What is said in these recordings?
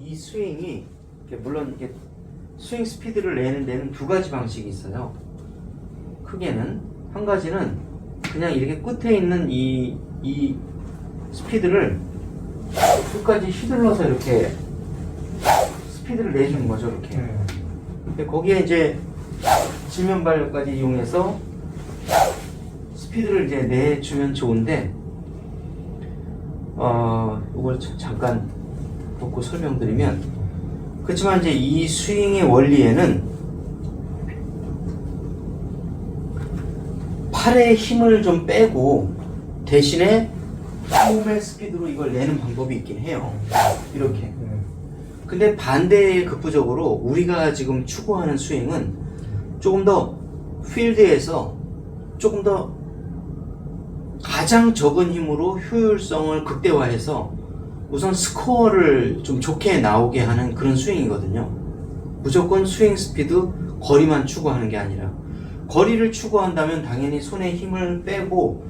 이 스윙이 물론 이렇게 스윙 스피드를 내는 데는 두 가지 방식이 있어요. 크게는 한 가지는 그냥 이렇게 끝에 있는 이 스피드를 끝까지 휘둘러서 이렇게 스피드를 내주는 거죠, 이렇게. 근데 거기에 이제 지면 발력까지 이용해서 스피드를 이제 내주면 좋은데, 이걸 잠깐 놓고 설명드리면, 그렇지만 이제 이 스윙의 원리에는 팔에 힘을 좀 빼고 대신에 몸의 스피드로 이걸 내는 방법이 있긴 해요. 이렇게. 근데 반대의 극부적으로 우리가 지금 추구하는 스윙은 조금 더 필드에서 조금 더 가장 적은 힘으로 효율성을 극대화해서 우선 스코어를 좀 좋게 나오게 하는 그런 스윙이거든요. 무조건 스윙 스피드, 거리만 추구하는 게 아니라, 거리를 추구한다면 당연히 손에 힘을 빼고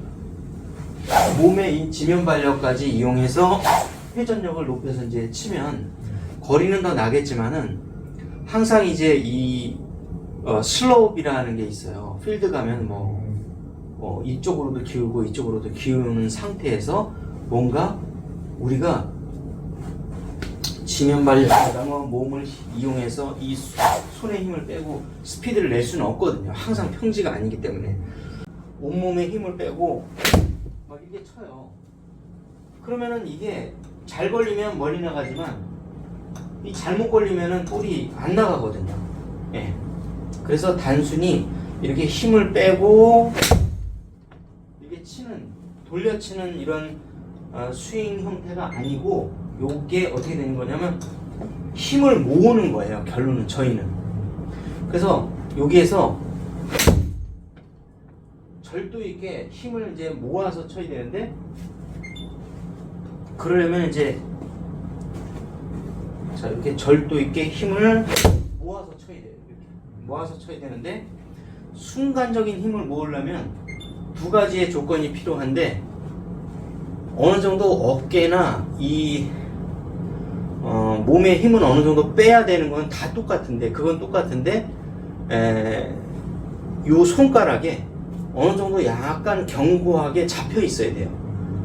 몸의 이 지면 발력까지 이용해서 회전력을 높여서 이제 치면 거리는 더 나겠지만은, 항상 이제 이 슬로프이라는 게 있어요. 필드 가면 이쪽으로도 기울고 이쪽으로도 기우는 상태에서 뭔가 우리가 지면 발력하다가 몸을 이용해서 이 손에 힘을 빼고 스피드를 낼 수는 없거든요. 항상 평지가 아니기 때문에 온몸에 힘을 빼고 막 이렇게 쳐요. 그러면은 이게 잘 걸리면 멀리 나가지만 이 잘못 걸리면은 볼이 안 나가거든요. 예. 그래서 단순히 이렇게 힘을 빼고 이렇게 돌려치는 이런 스윙 형태가 아니고, 요게 어떻게 되는 거냐면 힘을 모으는 거예요. 결론은 저희는. 그래서 여기에서 절도 있게 힘을 이제 모아서 쳐야 되는데, 그러려면 이제 자, 이렇게 절도 있게 힘을 모아서 쳐야 돼요. 이렇게 모아서 쳐야 되는데, 순간적인 힘을 모으려면 두 가지의 조건이 필요한데, 어느 정도 어깨나 이 몸의 힘은 어느 정도 빼야 되는 건 다 똑같은데, 그건 똑같은데 요 손가락에 어느 정도 약간 견고하게 잡혀 있어야 돼요.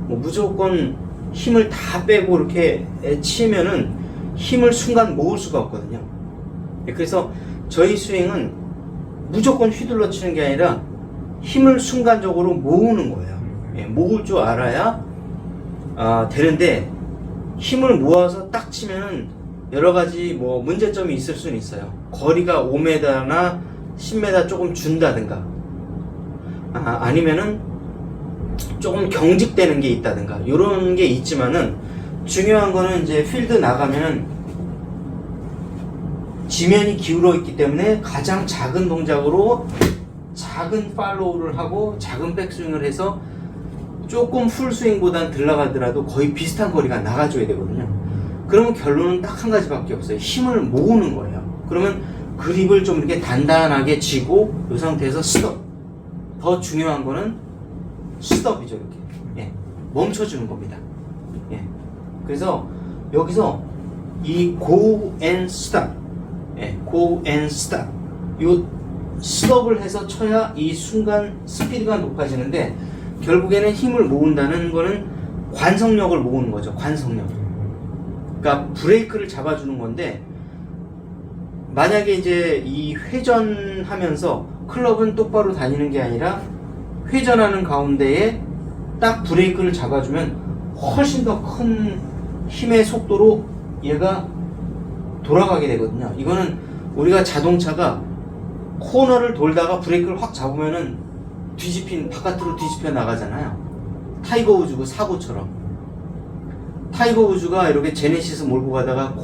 무조건 힘을 다 빼고 이렇게 치면은 힘을 순간 모을 수가 없거든요. 그래서 저희 스윙은 무조건 휘둘러 치는 게 아니라 힘을 순간적으로 모으는 거예요. 모을 줄 알아야 되는데, 힘을 모아서 딱 치면은 여러 가지 문제점이 있을 수는 있어요. 거리가 5m나 10m 조금 준다든가, 아니면은 조금 경직되는 게 있다든가, 이런 게 있지만은, 중요한 거는 이제 필드 나가면은 지면이 기울어 있기 때문에 가장 작은 동작으로 작은 팔로우를 하고 작은 백스윙을 해서 조금 풀스윙보단 덜 나가더라도 거의 비슷한 거리가 나가줘야 되거든요. 그러면 결론은 딱 한 가지밖에 없어요. 힘을 모으는 거예요. 그러면 그립을 좀 이렇게 단단하게 쥐고 이 상태에서 스톱. 더 중요한 거는 스톱이죠. 이렇게. 예. 멈춰주는 겁니다. 예. 그래서 여기서 이 go and stop, go and stop, 요 스톱을 해서 쳐야 이 순간 스피드가 높아지는데, 결국에는 힘을 모은다는 거는 관성력을 모으는 거죠. 관성력. 그러니까 브레이크를 잡아주는 건데, 만약에 이제 이 회전하면서 클럽은 똑바로 다니는 게 아니라 회전하는 가운데에 딱 브레이크를 잡아주면 훨씬 더 큰 힘의 속도로 얘가 돌아가게 되거든요. 이거는 우리가 자동차가 코너를 돌다가 브레이크를 확 잡으면은 바깥으로 뒤집혀 나가잖아요. 타이거 우즈 그 사고처럼. 타이거 우즈가 이렇게 제네시스 몰고 가다가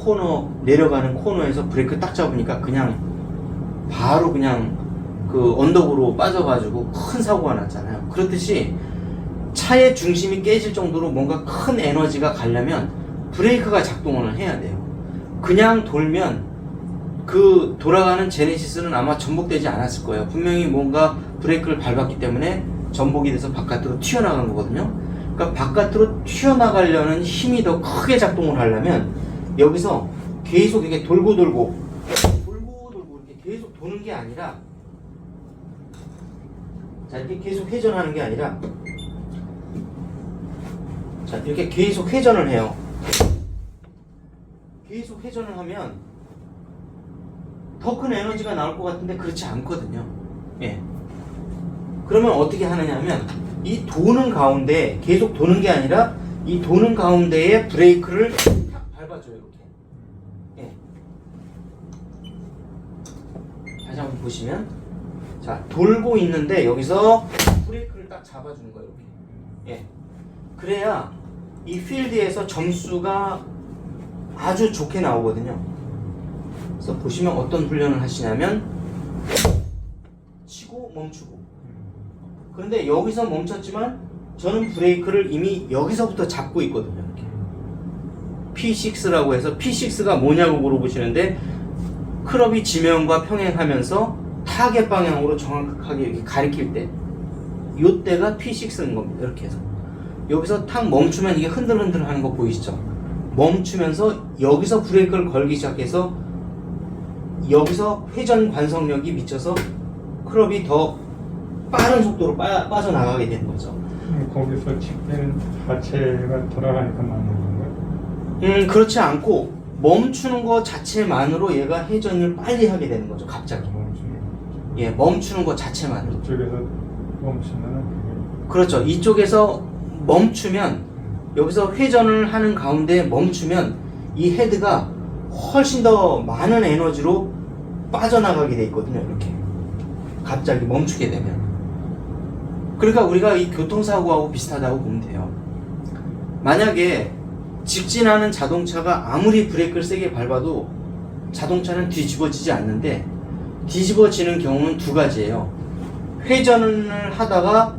내려가는 코너에서 브레이크 딱 잡으니까 그냥 바로 그냥 그 언덕으로 빠져가지고 큰 사고가 났잖아요. 그렇듯이 차의 중심이 깨질 정도로 뭔가 큰 에너지가 가려면 브레이크가 작동을 해야 돼요. 그냥 돌면 그 돌아가는 제네시스는 아마 전복되지 않았을 거예요. 분명히 뭔가 브레이크를 밟았기 때문에 전복이 돼서 바깥으로 튀어나간 거거든요. 그러니까 바깥으로 튀어나가려는 힘이 더 크게 작동을 하려면 여기서 계속 이렇게 돌고 이렇게 계속 도는 게 아니라, 자, 이렇게 계속 회전하는 게 아니라, 자, 이렇게 계속 회전을 해요. 계속 회전을 하면 더 큰 에너지가 나올 것 같은데 그렇지 않거든요. 예. 그러면 어떻게 하느냐 하면, 이 도는 가운데, 계속 도는 게 아니라 이 도는 가운데에 브레이크를 탁 밟아줘요. 이렇게. 예. 다시 한번 보시면, 자, 돌고 있는데 여기서 브레이크를 딱 잡아주는 거예요. 이렇게. 예. 그래야 이 필드에서 점수가 아주 좋게 나오거든요. 그래서 보시면 어떤 훈련을 하시냐면, 치고 멈추고. 그런데 여기서 멈췄지만 저는 브레이크를 이미 여기서부터 잡고 있거든요. 이렇게. P6라고 해서, P6가 뭐냐고 물어보시는데, 클럽이 지면과 평행하면서 타겟 방향으로 정확하게 이렇게 가리킬 때, 요때가 P6인 겁니다. 이렇게 해서 여기서 탁 멈추면 이게 흔들흔들 하는 거 보이시죠? 멈추면서 여기서 브레이크를 걸기 시작해서 여기서 회전 관성력이 미쳐서 클럽이 더 빠른 속도로 빠져나가게 되는 거죠. 거기서 칩대는 자체가 돌아가니까 맞는 건가요? 그렇지 않고 멈추는 거 자체만으로 얘가 회전을 빨리 하게 되는 거죠. 갑자기. 예, 멈추는 거 자체만으로. 이쪽에서 멈추면은 그렇죠. 이쪽에서 멈추면, 여기서 회전을 하는 가운데 멈추면 이 헤드가 훨씬 더 많은 에너지로 빠져나가게 돼 있거든요. 이렇게 갑자기 멈추게 되면. 그러니까 우리가 이 교통사고하고 비슷하다고 보면 돼요. 만약에 직진하는 자동차가 아무리 브레이크를 세게 밟아도 자동차는 뒤집어지지 않는데, 뒤집어지는 경우는 두 가지예요. 회전을 하다가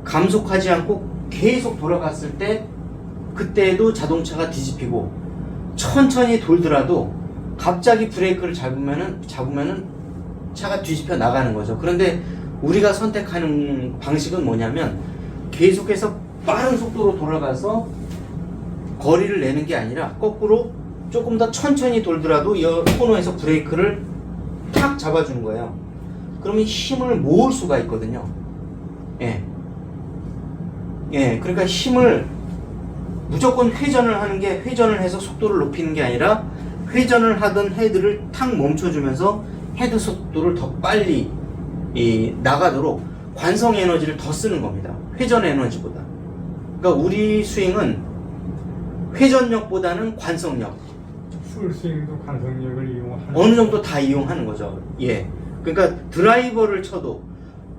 감속하지 않고 계속 돌아갔을 때, 그때도 자동차가 뒤집히고, 천천히 돌더라도 갑자기 브레이크를 잡으면은 차가 뒤집혀 나가는 거죠. 그런데 우리가 선택하는 방식은 뭐냐면, 계속해서 빠른 속도로 돌아가서 거리를 내는 게 아니라 거꾸로 조금 더 천천히 돌더라도 이 코너에서 브레이크를 탁 잡아주는 거예요. 그러면 힘을 모을 수가 있거든요. 예. 예, 그러니까 힘을 무조건 회전을 하는 게, 회전을 해서 속도를 높이는 게 아니라 회전을 하던 헤드를 탁 멈춰주면서 헤드 속도를 더 빨리 나가도록 관성 에너지를 더 쓰는 겁니다. 회전 에너지보다. 그러니까 우리 스윙은 회전력보다는 관성력. 풀스윙도 관성력을 이용하는. 어느 정도 다 이용하는 거죠. 예. 그러니까 드라이버를 쳐도,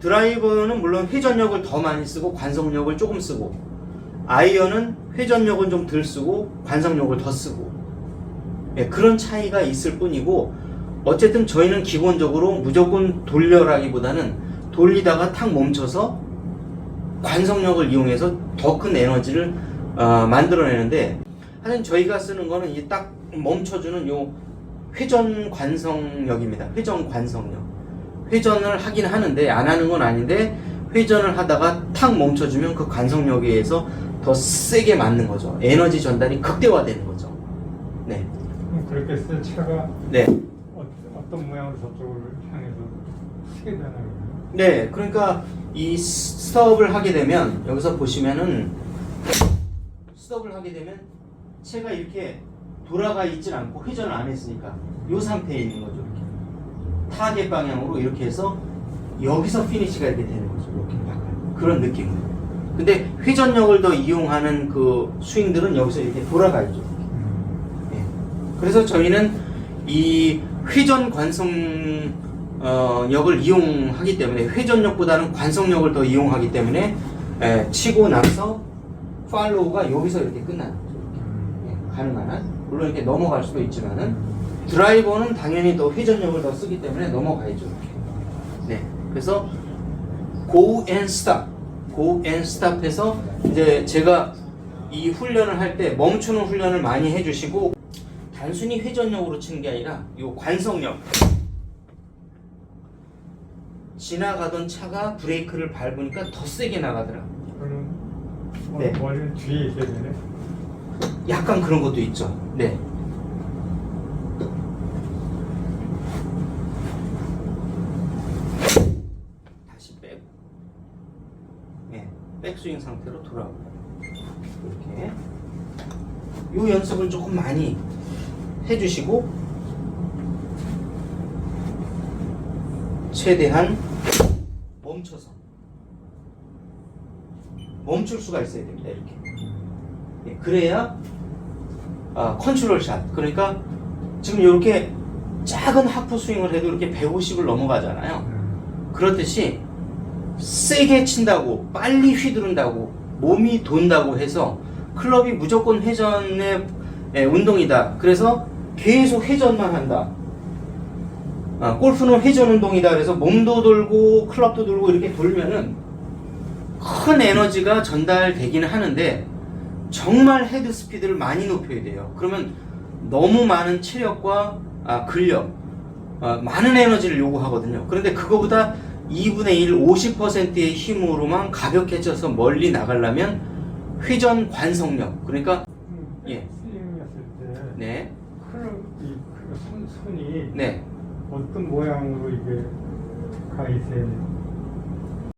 드라이버는 물론 회전력을 더 많이 쓰고 관성력을 조금 쓰고, 아이언은 회전력은 좀 덜 쓰고 관성력을 더 쓰고, 예, 그런 차이가 있을 뿐이고, 어쨌든 저희는 기본적으로 무조건 돌려라기보다는 돌리다가 탁 멈춰서 관성력을 이용해서 더 큰 에너지를 만들어내는데, 하여튼 저희가 쓰는 거는 이 딱 멈춰주는 요 회전 관성력입니다. 회전 관성력. 회전을 하긴 하는데, 안 하는 건 아닌데, 회전을 하다가 탁 멈춰주면 그 관성력에 의해서 더 세게 맞는 거죠. 에너지 전달이 극대화되는 거죠. 네. 그렇게 해서 차가 네. 어떤 모양으로 저쪽을 향해서 크게 변하거든요. 네. 그러니까 이 스톱을 하게 되면, 여기서 보시면은 스톱을 하게 되면 채가 이렇게 돌아가 있질 않고 회전을 안 했으니까 이 상태에 있는 거죠. 이렇게 타겟 방향으로 이렇게 해서 여기서 피니시가 이렇게 되는 거죠. 이렇게 약간 그런 느낌으로. 근데 회전력을 더 이용하는 그 스윙들은 여기서 이렇게 돌아가 있죠. 예. 그래서 저희는 이 회전 관성력을 이용하기 때문에, 회전력보다는 관성력을 더 이용하기 때문에, 치고 나서 팔로우가 여기서 이렇게 끝나는 거죠. 이렇게. 예, 가능한 한. 물론 이렇게 넘어갈 수도 있지만은, 드라이버는 당연히 더 회전력을 더 쓰기 때문에 넘어가야죠. 이렇게. 네. 그래서 go and stop, go and stop 해서, 이제 제가 이 훈련을 할 때 멈추는 훈련을 많이 해주시고, 단순히 회전력으로 치는 게 아니라 이 관성력. 지나가던 차가 브레이크를 밟으니까 더 세게 나가더라. 그럼 네. 머리는 뒤에 있어야 되네. 약간 그런 것도 있죠. 네. 백스윙 상태로 돌아오고 이렇게 요 연습을 조금 많이 해주시고 최대한 멈춰서 멈출 수가 있어야 됩니다. 이렇게. 예, 그래야 컨트롤 샷. 그러니까 지금 이렇게 작은 하프 스윙을 해도 이렇게 150을 넘어가잖아요. 그렇듯이 세게 친다고 빨리 휘두른다고 몸이 돈다고 해서 클럽이 무조건 회전의 운동이다. 그래서 계속 회전만 한다. 골프는 회전 운동이다. 그래서 몸도 돌고 클럽도 돌고 이렇게 돌면은 큰 에너지가 전달되기는 하는데 정말 헤드 스피드를 많이 높여야 돼요. 그러면 너무 많은 체력과 근력, 많은 에너지를 요구하거든요. 그런데 그거보다 2분의 1, 50%의 힘으로만 가볍게 쳐서 멀리 나가려면 회전 관성력, 그러니까 예, 스윙했을 때 네, 손이 네, 어떤 모양으로 이게 가 있어야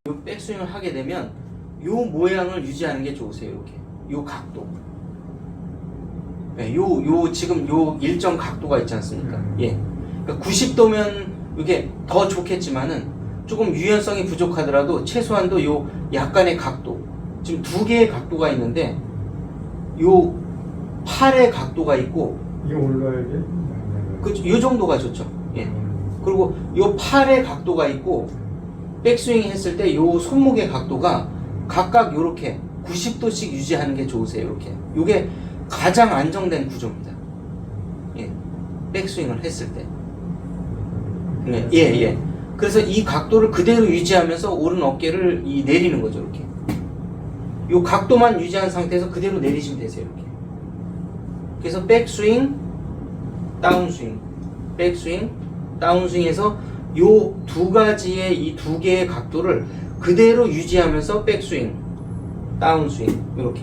요 백스윙을 하게 되면 요 모양을 유지하는 게 좋으세요. 이렇게 요 각도, 네, 요 지금 요 일정 각도가 있지 않습니까? 예, 그러니까 90도면 이게 더 좋겠지만은 조금 유연성이 부족하더라도 최소한도 요 약간의 각도, 지금 두 개의 각도가 있는데 요 팔의 각도가 있고 이게 올라야지. 요 정도가 좋죠. 예. 그리고 요 팔의 각도가 있고 백스윙 했을 때 요 손목의 각도가 각각 요렇게 90도씩 유지하는 게 좋으세요. 이렇게. 요게 가장 안정된 구조입니다. 예. 백스윙을 했을 때. 예, 예. 그래서 이 각도를 그대로 유지하면서 오른 어깨를 내리는 거죠. 이렇게. 요 각도만 유지한 상태에서 그대로 내리시면 되세요. 이렇게. 그래서 백스윙, 다운스윙, 백스윙, 다운스윙에서 요 두 가지의 이 두 개의 각도를 그대로 유지하면서 백스윙, 다운스윙, 이렇게.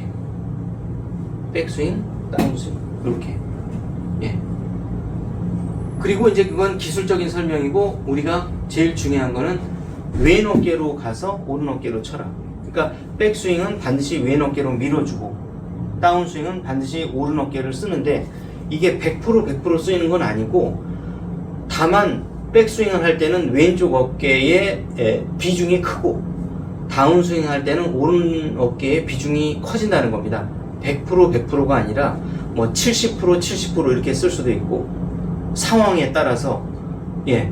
백스윙, 다운스윙, 이렇게. 예. 그리고 이제 그건 기술적인 설명이고 우리가 제일 중요한 거는 왼 어깨로 가서 오른 어깨로 쳐라. 그러니까 백스윙은 반드시 왼 어깨로 밀어주고 다운스윙은 반드시 오른 어깨를 쓰는데 이게 100% 쓰이는 건 아니고 다만 백스윙을 할 때는 왼쪽 어깨의 비중이 크고 다운스윙 할 때는 오른 어깨의 비중이 커진다는 겁니다. 100%가 아니라 뭐 70% 이렇게 쓸 수도 있고 상황에 따라서 예.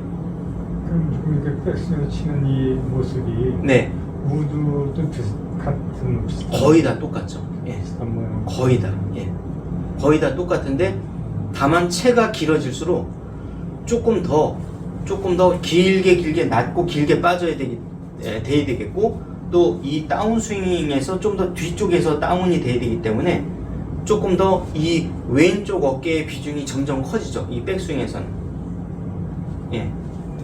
그럼 이렇게 백스윙을 치는 이 모습이 네. 우드도 비슷한 거의 다 똑같죠. 예. 모양. 거의 다. 예. 거의 다 똑같은데 다만 채가 길어질수록 조금 더 길게 낮고 길게 빠져야 돼야 되겠고 또 이 다운스윙에서 좀 더 뒤쪽에서 다운이 돼야 되기 때문에 조금 더 이 왼쪽 어깨의 비중이 점점 커지죠. 이 백스윙에서는. 예.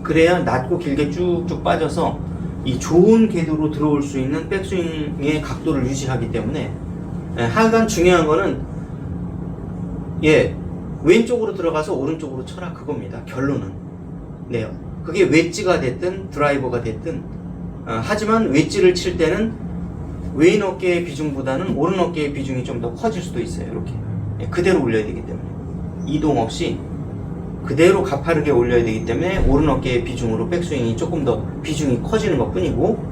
그래야 낮고 길게 쭉쭉 빠져서 이 좋은 궤도로 들어올 수 있는 백스윙의 각도를 유지하기 때문에 하여간 중요한 거는 예, 왼쪽으로 들어가서 오른쪽으로 쳐라 그겁니다. 결론은. 네. 그게 웨지가 됐든 드라이버가 됐든 하지만 웨지를 칠 때는 왼 어깨의 비중보다는 오른 어깨의 비중이 좀 더 커질 수도 있어요. 이렇게. 예, 그대로 올려야 되기 때문에. 이동 없이 그대로 가파르게 올려야 되기 때문에 오른 어깨의 비중으로 백스윙이 조금 더 비중이 커지는 것 뿐이고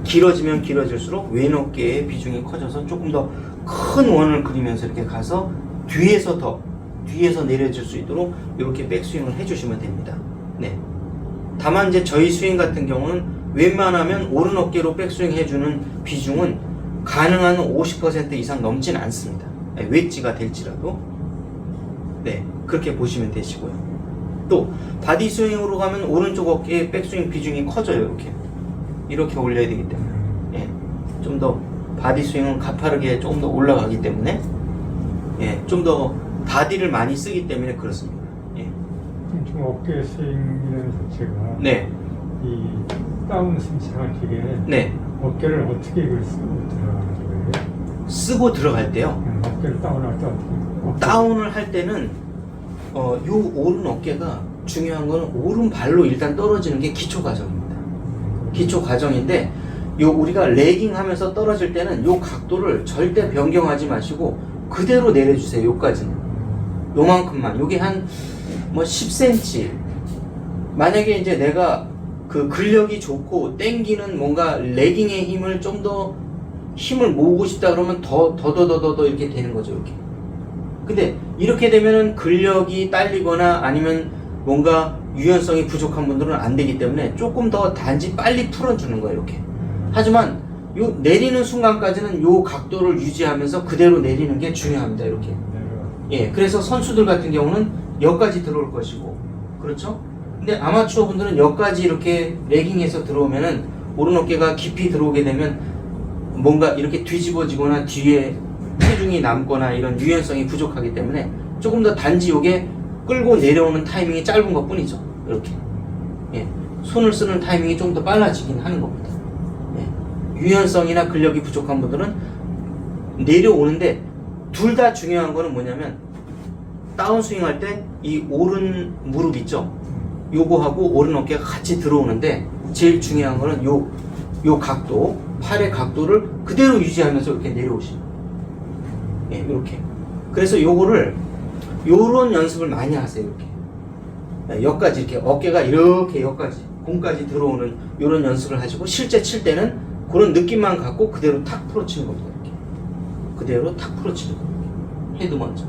길어지면 길어질수록 왼 어깨의 비중이 커져서 조금 더 큰 원을 그리면서 이렇게 가서 뒤에서 내려질 수 있도록 이렇게 백스윙을 해주시면 됩니다. 네. 다만 이제 저희 스윙 같은 경우는 웬만하면 오른 어깨로 백스윙 해주는 비중은 가능한 50% 이상 넘진 않습니다. 웨지가 될지라도. 네. 그렇게 보시면 되시고요. 또 바디 스윙으로 가면 오른쪽 어깨의 백스윙 비중이 커져요. 이렇게 올려야 되기 때문에 예, 좀 더 바디 스윙은 가파르게 조금 더 올라가기 때문에 예, 좀 더 바디를 많이 쓰기 때문에 그렇습니다. 예. 좀 어깨 스윙이라는 자체가 네. 이 다운 스윙 정확하게 네. 어깨를 어떻게 이걸 쓰고 들어가는 거예요? 쓰고 들어갈 때요. 어깨를 다운할 때 어떻게? 다운을 할 때는 요 오른 어깨가 중요한 건 오른발로 일단 떨어지는 게 기초 과정입니다. 기초 과정인데 요 우리가 레깅 하면서 떨어질 때는 요 각도를 절대 변경하지 마시고 그대로 내려주세요. 요까지는. 요만큼만. 요게 한 뭐 10cm. 만약에 이제 내가 그 근력이 좋고 땡기는 뭔가 레깅의 힘을 좀 더 힘을 모으고 싶다 그러면 더 이렇게 되는 거죠. 이렇게. 근데 이렇게 되면은 근력이 딸리거나 아니면 뭔가 유연성이 부족한 분들은 안 되기 때문에 조금 더 단지 빨리 풀어주는 거예요. 이렇게. 하지만 요 내리는 순간까지는 요 각도를 유지하면서 그대로 내리는 게 중요합니다. 이렇게. 예, 그래서 선수들 같은 경우는 여기까지 들어올 것이고, 그렇죠? 근데 아마추어 분들은 여기까지 이렇게 레깅에서 들어오면은 오른 어깨가 깊이 들어오게 되면 뭔가 이렇게 뒤집어지거나 뒤에 체중이 남거나 이런 유연성이 부족하기 때문에 조금 더 단지 요게 끌고 내려오는 타이밍이 짧은 것 뿐이죠. 이렇게. 예, 손을 쓰는 타이밍이 좀 더 빨라지긴 하는 겁니다. 예, 유연성이나 근력이 부족한 분들은 내려오는데 둘 다 중요한 거는 뭐냐면 다운스윙 할 때 이 오른 무릎 있죠? 요거하고 오른 어깨가 같이 들어오는데 제일 중요한 거는 요 각도, 팔의 각도를 그대로 유지하면서 이렇게 내려오시는. 예, 이렇게. 그래서 요거를 요런 연습을 많이 하세요. 이렇게. 예, 여기까지 이렇게 어깨가 이렇게 여기까지 공까지 들어오는 요런 연습을 하시고 실제 칠 때는 그런 느낌만 갖고 그대로 탁 풀어치는 겁니다. 이렇게. 그대로 탁 풀어치는 겁니다. 헤드 먼저.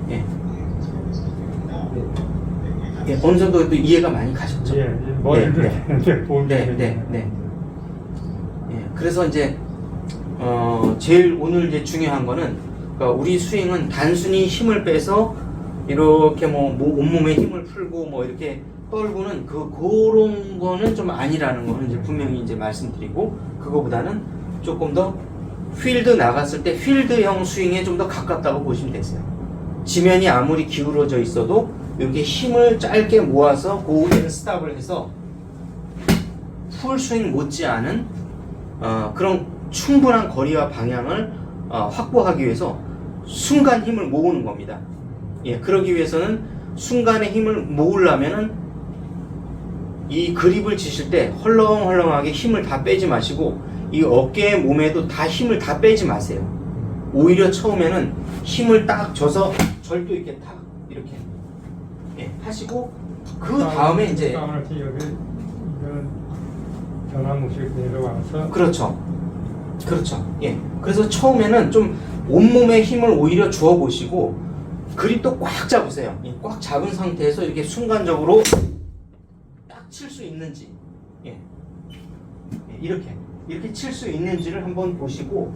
예. 예, 어느 정도 또 이해가 많이 가셨죠? 예, 머리를 네. 예, 그래서 이제 제일 오늘 이제 중요한 거는 그러니까 우리 스윙은 단순히 힘을 빼서 이렇게 뭐 온몸에 힘을 풀고 뭐 이렇게 떨고는 그런 거는 좀 아니라는 거는 이제 분명히 이제 말씀드리고 그거보다는 조금 더 필드 나갔을 때 필드형 스윙에 좀 더 가깝다고 보시면 되세요. 지면이 아무리 기울어져 있어도 이렇게 힘을 짧게 모아서 고앤 스탑을 해서 풀스윙 못지않은 그런 충분한 거리와 방향을 확보하기 위해서 순간 힘을 모으는 겁니다. 예, 그러기 위해서는 순간의 힘을 모으려면은 이 그립을 치실 때 헐렁헐렁하게 힘을 다 빼지 마시고 이 어깨 몸에도 다 힘을 다 빼지 마세요. 오히려 처음에는 힘을 딱 줘서 절도 있게 탁 이렇게 예, 하시고 그 다음에 이제 변화무실 내려와서 그렇죠. 예. 그래서 처음에는 좀 온몸에 힘을 오히려 주어 보시고 그립도 꽉 잡으세요. 꽉 잡은 상태에서 이렇게 순간적으로 딱 칠 수 있는지 예. 이렇게 칠 수 있는지를 한번 보시고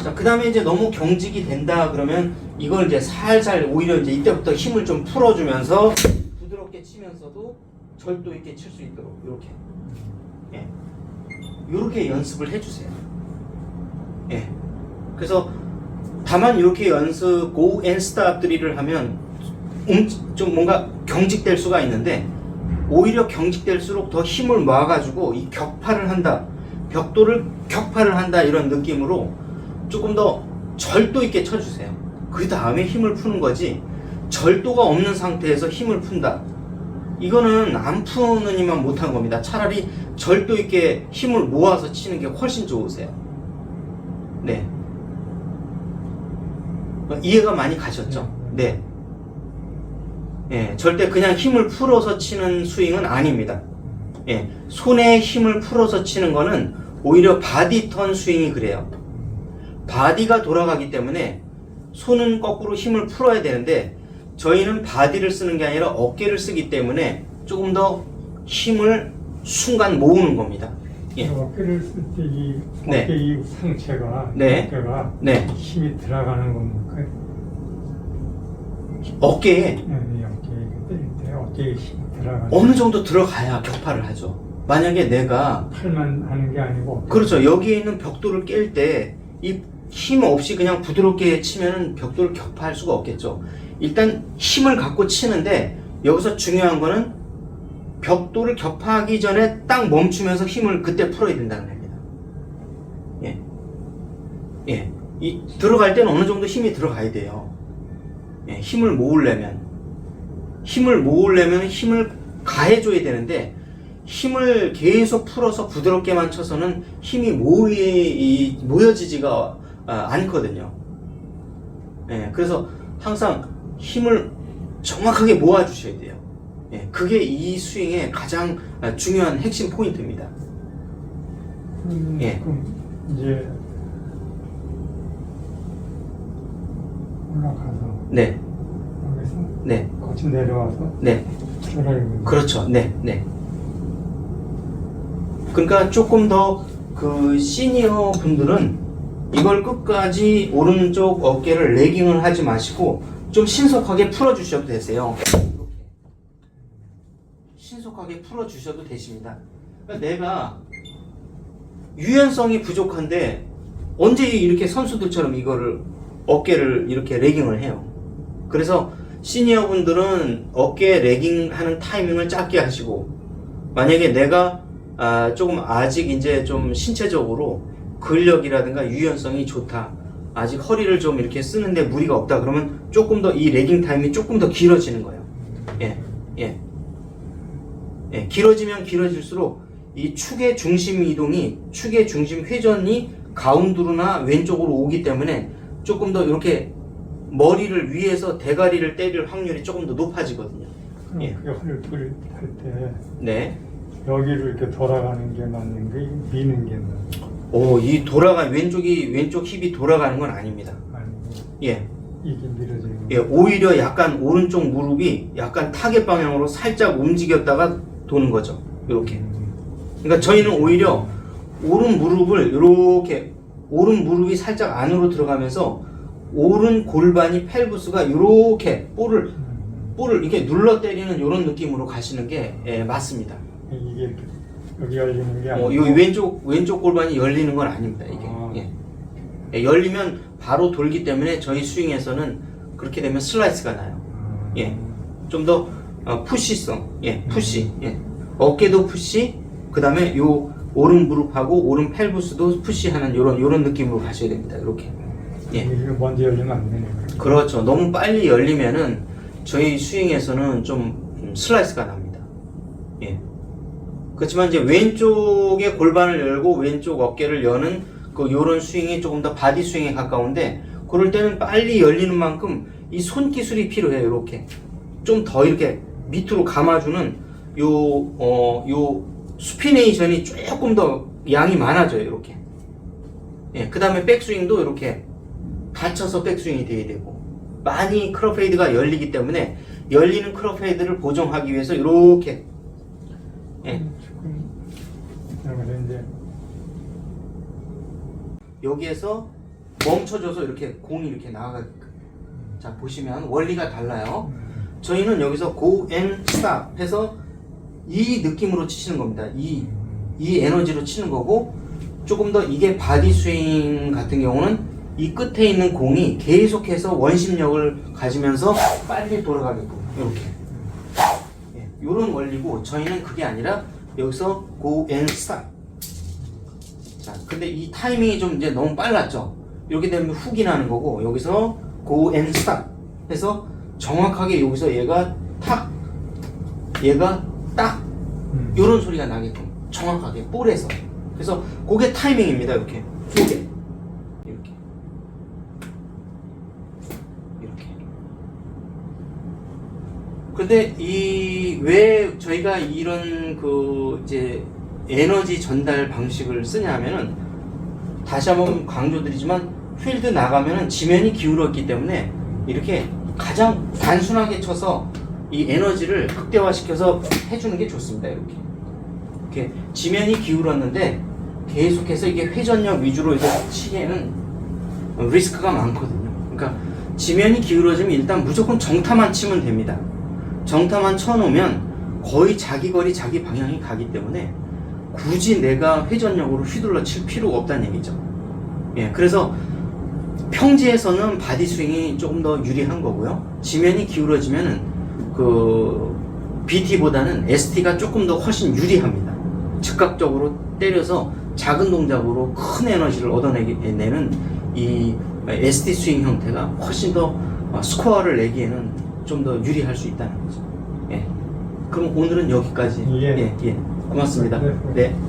자, 그 다음에 이제 너무 경직이 된다 그러면 이걸 이제 살살 오히려 이제 이때부터 힘을 좀 풀어주면서 부드럽게 치면서도 절도 있게 칠 수 있도록 이렇게 예. 이렇게 연습을 해주세요. 예. 그래서 다만 이렇게 연습 고 앤 스탑 드릴을 하면 좀 뭔가 경직될 수가 있는데 오히려 경직될수록 더 힘을 모아가지고 이 격파를 한다, 벽돌을 격파를 한다 이런 느낌으로 조금 더 절도 있게 쳐주세요. 그 다음에 힘을 푸는 거지 절도가 없는 상태에서 힘을 푼다. 이거는 안 푸는 이만 못한 겁니다. 차라리 절도 있게 힘을 모아서 치는 게 훨씬 좋으세요. 네. 이해가 많이 가셨죠? 네. 예, 절대 그냥 힘을 풀어서 치는 스윙은 아닙니다. 예, 손에 힘을 풀어서 치는 거는 오히려 바디 턴 스윙이 그래요. 바디가 돌아가기 때문에 손은 거꾸로 힘을 풀어야 되는데 저희는 바디를 쓰는 게 아니라 어깨를 쓰기 때문에 조금 더 힘을 순간 모으는 겁니다. 예. 어깨를 쓸 때 이 네. 어깨 이 상체가 네. 어깨가 네. 힘이 들어가는 겁니까? 어깨에 네, 어깨에 때릴 때 어깨에 힘이 들어가는. 어느 정도 들어가야 격파를 하죠. 만약에 내가 팔만 하는 게 아니고. 그렇죠. 여기에 있는 벽돌을 깰 때 이 힘 없이 그냥 부드럽게 치면은 벽돌을 격파할 수가 없겠죠. 일단 힘을 갖고 치는데 여기서 중요한 거는 벽돌을 격파하기 전에 딱 멈추면서 힘을 그때 풀어야 된다는 겁니다. 예. 예. 이 들어갈 때는 어느 정도 힘이 들어가야 돼요. 예. 힘을 모으려면 힘을 가해줘야 되는데 힘을 계속 풀어서 부드럽게만 쳐서는 힘이 모여지지가 않거든요. 예, 그래서 항상 힘을 정확하게 모아주셔야 돼요. 예, 그게 이 스윙의 가장 중요한 핵심 포인트입니다. 예. 그럼 이제 올라가서 네, 여기서 네, 거치 내려와서 네. 들어가는 그렇죠. 네, 네. 그러니까 조금 더 그 시니어 분들은 이걸 끝까지 오른쪽 어깨를 레깅을 하지 마시고 좀 신속하게 풀어주셔도 되세요. 신속하게 풀어주셔도 되십니다. 그러니까 내가 유연성이 부족한데 언제 이렇게 선수들처럼 이거를 어깨를 이렇게 레깅을 해요. 그래서 시니어 분들은 어깨 레깅 하는 타이밍을 짧게 하시고, 만약에 내가 조금 아직 이제 좀 신체적으로 근력이라든가 유연성이 좋다, 아직 허리를 좀 이렇게 쓰는데 무리가 없다, 그러면 조금 더 이 레깅 타임이 조금 더 길어지는 거예요. 예, 길어지면 길어질수록 이 축의 중심 이동이, 축의 중심 회전이 가운데로나 왼쪽으로 오기 때문에 조금 더 이렇게 머리를 위에서 대가리를 때릴 확률이 조금 더 높아지거든요. 그럼 예. 그게 허리를 할때 네. 여기를 이렇게 돌아가는 게 맞는 게 미는 게 맞는 이 왼쪽 힙이 돌아가는 건 아닙니다. 아니고 예. 이게 밀어지는 예, 오히려 약간 오른쪽 무릎이 약간 타겟 방향으로 살짝 움직였다가 도는 거죠. 이렇게. 그러니까 저희는 오히려 오른 무릎이 살짝 안으로 들어가면서 오른 골반이 펠브스가 이렇게 볼을 이렇게 눌러 때리는 이런 느낌으로 가시는 게 맞습니다. 이게 이렇게 여기 열리는 게 아니고 이 왼쪽 골반이 열리는 건 아닙니다. 이게 예, 열리면 바로 돌기 때문에 저희 스윙에서는 그렇게 되면 슬라이스가 나요. 예, 좀 더 푸시성, 푸시, 어깨도 푸시, 그 다음에 요 오른 무릎하고 오른 펠브스도 푸시하는 요런 느낌으로 가셔야 됩니다. 이렇게. 예. 이게 먼저 열리면 안 되네. 그렇죠. 너무 빨리 열리면은 저희 스윙에서는 좀 슬라이스가 납니다. 예. 그렇지만 이제 왼쪽에 골반을 열고 왼쪽 어깨를 여는 요런 스윙이 조금 더 바디 스윙에 가까운데, 그럴 때는 빨리 열리는 만큼 이 손 기술이 필요해요. 이렇게 좀 더 이렇게 밑으로 감아주는 요 스피네이션이 조금 더 양이 많아져요. 이렇게. 예. 그 다음에 백스윙도 이렇게 받쳐서 백스윙이 돼야 되고, 많이 크로페이드가 열리기 때문에 열리는 크로페이드를 보정하기 위해서 이렇게 지금 여기서 이제 여기에서 멈춰줘서 이렇게 공이 이렇게 나가게끔. 자, 보시면 원리가 달라요. 저희는 여기서 go and stop 해서 이 느낌으로 치시는 겁니다. 이 에너지로 치는 거고, 조금 더 이게 바디 스윙 같은 경우는 이 끝에 있는 공이 계속해서 원심력을 가지면서 빨리 돌아가게끔 이렇게. 요런 원리고, 저희는 그게 아니라 여기서 go and stop. 자, 근데 이 타이밍이 좀 이제 너무 빨랐죠. 이렇게 되면 훅이 나는 거고, 여기서 go and stop 해서 정확하게 여기서 얘가 딱 요런 소리가 나게끔 정확하게 볼에서. 그래서 그게 타이밍입니다. 이렇게 이렇게. 근데 왜 저희가 이런 이제 에너지 전달 방식을 쓰냐면은, 다시 한번 강조드리지만, 필드 나가면은 지면이 기울었기 때문에 이렇게 가장 단순하게 쳐서 이 에너지를 극대화시켜서 해주는 게 좋습니다. 이렇게 지면이 기울었는데 계속해서 이게 회전력 위주로 이렇게 치기에는 리스크가 많거든요. 그러니까 지면이 기울어지면 일단 무조건 정타만 치면 됩니다. 정타만 쳐놓으면 거의 자기 거리 자기 방향이 가기 때문에 굳이 내가 회전력으로 휘둘러 칠 필요가 없다는 얘기죠. 예, 그래서 평지에서는 바디 스윙이 조금 더 유리한 거고요. 지면이 기울어지면은 BT보다는 ST가 조금 더 훨씬 유리합니다. 즉각적으로 때려서 작은 동작으로 큰 에너지를 얻어내는 이 ST 스윙 형태가 훨씬 더 스코어를 내기에는 좀 더 유리할 수 있다는 거죠. 예. 그럼 오늘은 여기까지. 예. 예. 고맙습니다. 네. 네.